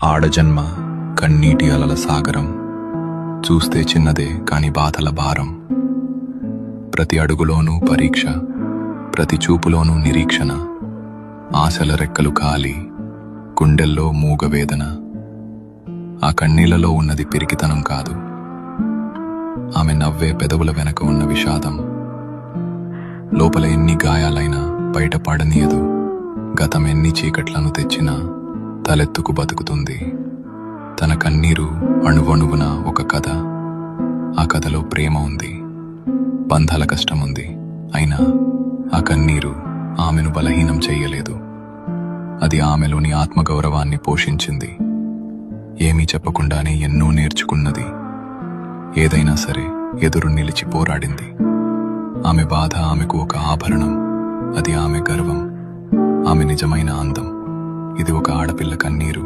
ఆడజన్మ కన్నీటి అలల సాగరం, చూస్తే చిన్నదే కాని బాధల భారం. ప్రతి అడుగులోనూ పరీక్ష, ప్రతి చూపులోనూ నిరీక్షణ. ఆశల రెక్కలు కాలి, గుండెల్లో మూగవేదన. ఆ కన్నీళ్లలో ఉన్నది పిరికితనం కాదు, ఆమె నవ్వే పెదవుల వెనక ఉన్న విషాదం. లోపల ఎన్ని గాయాలైనా బయట పడనీయదు, గతం ఎన్ని చీకట్లను తెచ్చినా తలెత్తుకు బతుకుతుంది. తన కన్నీరు అణువణువున ఒక కథ. ఆ కథలో ప్రేమ ఉంది, బంధాల కష్టముంది. అయినా ఆ కన్నీరు ఆమెను బలహీనం చెయ్యలేదు. అది ఆమెలోని ఆత్మగౌరవాన్ని పోషించింది. ఏమీ చెప్పకుండానే ఎన్నో నేర్చుకున్నది. ఏదైనా సరే ఎదురు నిలిచి పోరాడింది. ఆమె బాధ ఆమెకు ఒక ఆభరణం, అది ఆమె గర్వం, ఆమె నిజమైన అందం. ఇది ఒక ఆడపిల్ల కన్నీరు.